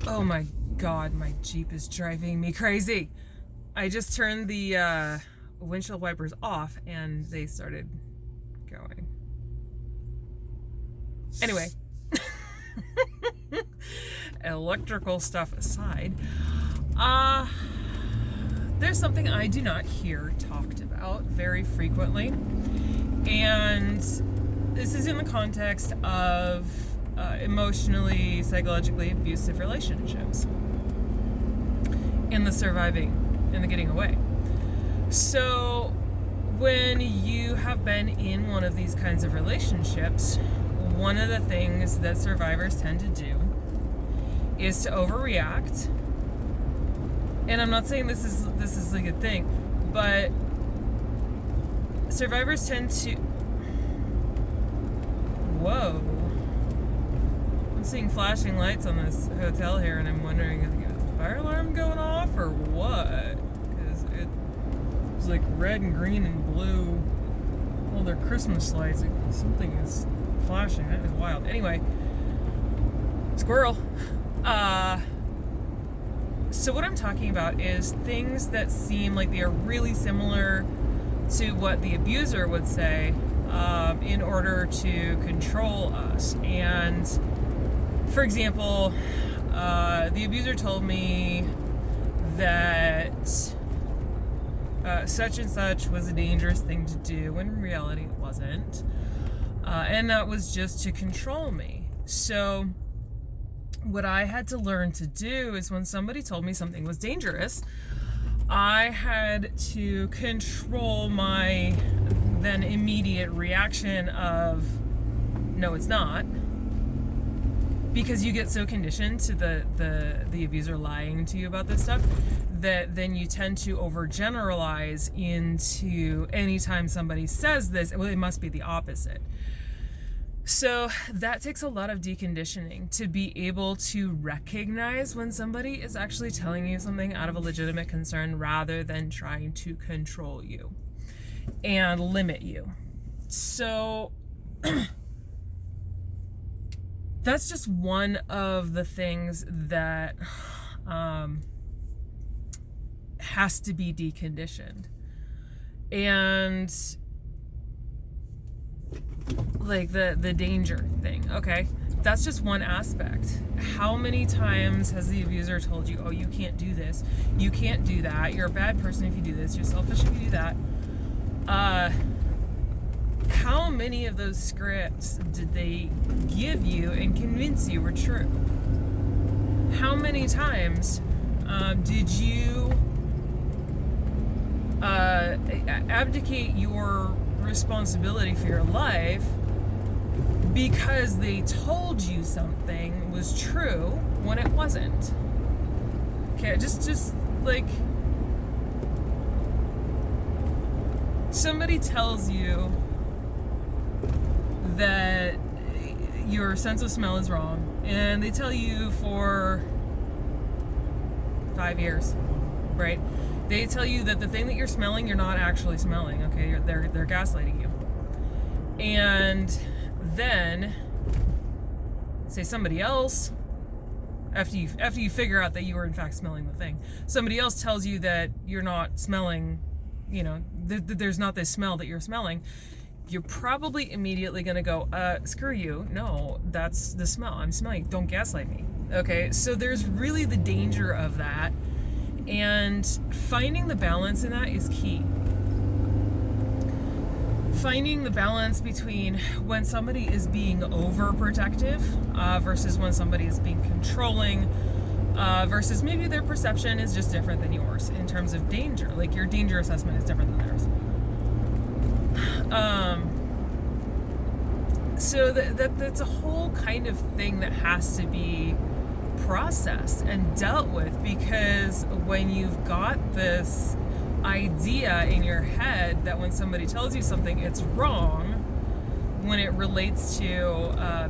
Oh my God, my Jeep is driving me crazy. I just turned the windshield wipers off and they started going. Anyway, electrical stuff aside, there's something I do not hear talked about very frequently, and this is in the context of emotionally, psychologically abusive relationships and the surviving and the getting away. So when you have been in one of these kinds of relationships, one of the things that survivors tend to do is to overreact. And I'm not saying this is like a thing, but survivors tend to... Whoa. I'm seeing flashing lights on this hotel here, and I'm wondering if it's a fire alarm going off or what? Because it's like red and green and blue. Well, they're Christmas lights. Something is flashing. That is wild. Anyway, squirrel. So what I'm talking about is things that seem like they are really similar to what the abuser would say in order to control us. And for example, the abuser told me that such and such was a dangerous thing to do, when in reality it wasn't. And that was just to control me. So what I had to learn to do is when somebody told me something was dangerous, I had to control my then immediate reaction of, no, it's not. Because you get so conditioned to the abuser lying to you about this stuff that then you tend to overgeneralize into anytime somebody says this, well, it must be the opposite. So that takes a lot of deconditioning to be able to recognize when somebody is actually telling you something out of a legitimate concern rather than trying to control you and limit you. So that's just one of the things that has to be deconditioned. And like the danger thing, okay? That's just one aspect. How many times has the abuser told you, oh, you can't do this, you can't do that, you're a bad person if you do this, you're selfish if you do that? How many of those scripts did they give you and convince you were true? How many times did you abdicate your responsibility for your life because they told you something was true when it wasn't? Okay, just like somebody tells you that your sense of smell is wrong, and they tell you for 5 years, right? They tell you that the thing that you're smelling, you're not actually smelling, okay? They're gaslighting you. And then, say somebody else, after you figure out that you were in fact smelling the thing, somebody else tells you that you're not smelling, there's not this smell that you're smelling, you're probably immediately going to go, screw you, no, that's the smell, I'm smelling, don't gaslight me, okay? So there's really the danger of that. And finding the balance in that is key. Finding the balance between when somebody is being overprotective versus when somebody is being controlling versus maybe their perception is just different than yours in terms of danger. Like your danger assessment is different than theirs. So that's a whole kind of thing that has to be processed and dealt with, because when you've got this idea in your head that when somebody tells you something it's wrong when it relates to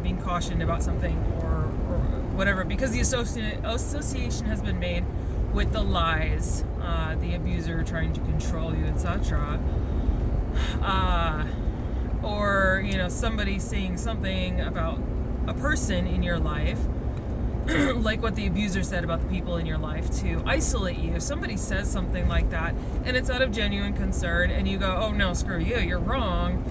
being cautioned about something or whatever, because the association has been made with the lies, the abuser trying to control you, etc., or somebody saying something about a person in your life like what the abuser said about the people in your life, to isolate you. If somebody says something like that and it's out of genuine concern and you go, oh no, screw you, you're wrong,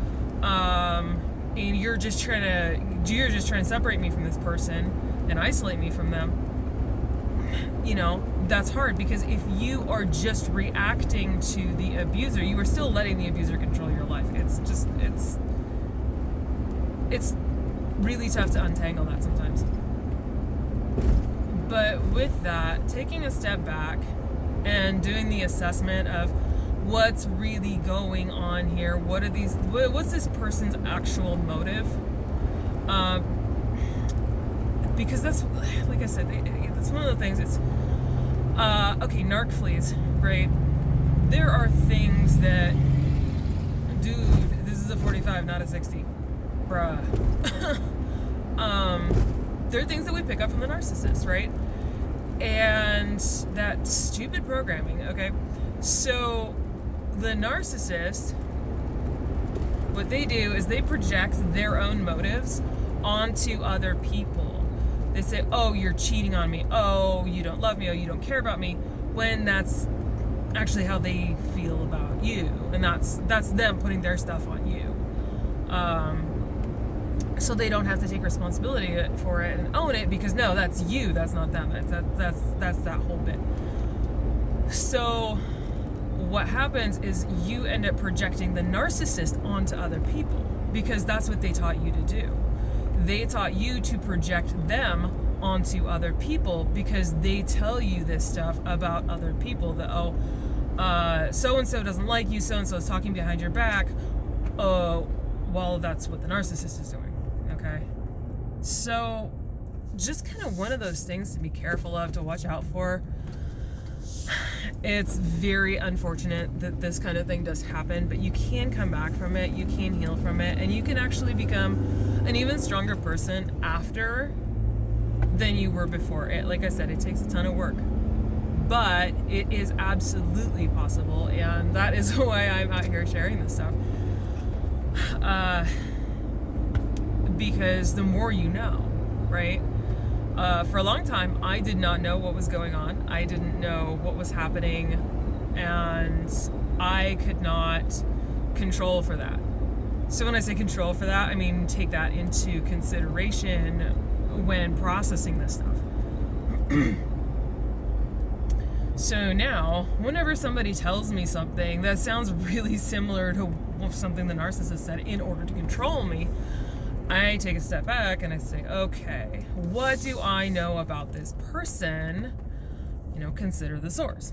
and you're just trying to separate me from this person and isolate me from them, that's hard, because if you are just reacting to the abuser, you are still letting the abuser control your life. It's really tough to untangle that sometimes. But with that, taking a step back and doing the assessment of what's really going on here, what's this person's actual motive? Because that's, like I said, that's one of the things. It's okay, narc fleas, right? There are things that, dude, this is a 45, not a 60, bruh. There are things that we pick up from the narcissist, right? And that stupid programming, okay? So the narcissist, what they do is they project their own motives onto other people. They say, oh, you're cheating on me. Oh, you don't love me. Oh, you don't care about me. When that's actually how they feel about you. And that's them putting their stuff on you. So they don't have to take responsibility for it and own it, because no, that's you, that's not them. That's that whole bit. So what happens is you end up projecting the narcissist onto other people, because that's what they taught you to do. They taught you to project them onto other people, because they tell you this stuff about other people, that, oh, so-and-so doesn't like you, so-and-so is talking behind your back. Well, that's what the narcissist is doing. Okay, so just kind of one of those things to be careful of, to watch out for. It's very unfortunate that this kind of thing does happen, but you can come back from it, you can heal from it, and you can actually become an even stronger person after than you were before. It, like I said, it takes a ton of work, but it is absolutely possible, and that is why I'm out here sharing this stuff. Because the more you know, right? For a long time, I did not know what was going on. I didn't know what was happening, and I could not control for that. So when I say control for that, I mean take that into consideration when processing this stuff. So now, whenever somebody tells me something that sounds really similar to something the narcissist said in order to control me, I take a step back and I say, okay, what do I know about this person? Consider the source.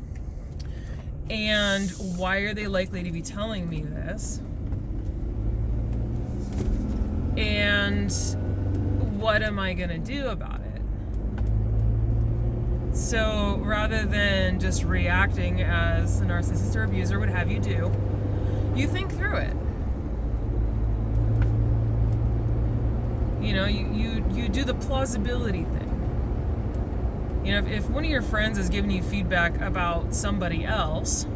And why are they likely to be telling me this? And what am I going to do about it? So rather than just reacting as a narcissist or abuser would have you do, you think through it. You do the plausibility thing. If one of your friends is giving you feedback about somebody else,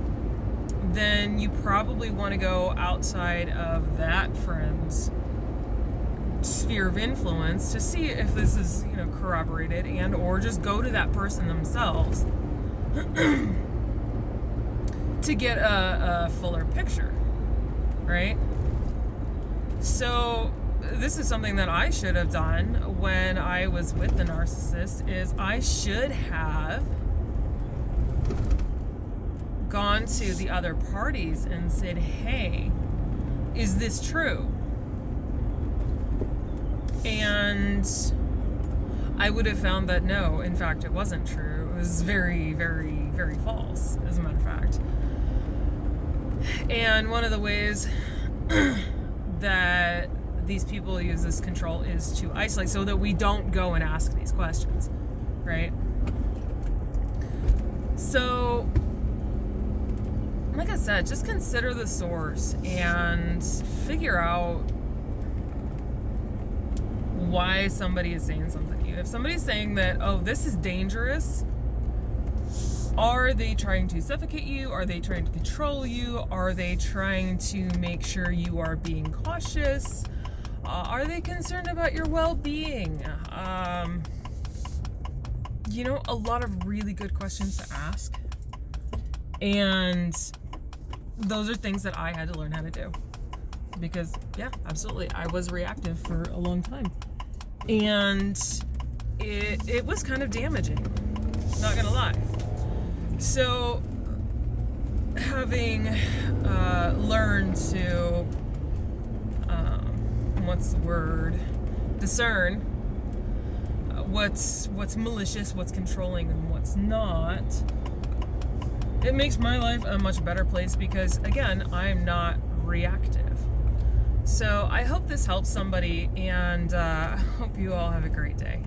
then you probably want to go outside of that friend's sphere of influence to see if this is, corroborated, and or just go to that person themselves to get a fuller picture, right? So this is something that I should have done when I was with the narcissist, is I should have gone to the other parties and said, hey, is this true? And I would have found that no, in fact, it wasn't true. It was very, very, very false, as a matter of fact. And one of the ways that these people use this control is to isolate, so that we don't go and ask these questions, right? So, like I said, just consider the source and figure out why somebody is saying something to you. If somebody's saying that, oh, this is dangerous, are they trying to suffocate you? Are they trying to control you? Are they trying to make sure you are being cautious? Are they concerned about your well-being? a lot of really good questions to ask. And those are things that I had to learn how to do. Because, yeah, absolutely, I was reactive for a long time. And it was kind of damaging, not gonna lie. So, having learned to, discern what's malicious, what's controlling, and what's not, it makes my life a much better place because, again, I'm not reactive. So I hope this helps somebody, and I hope you all have a great day.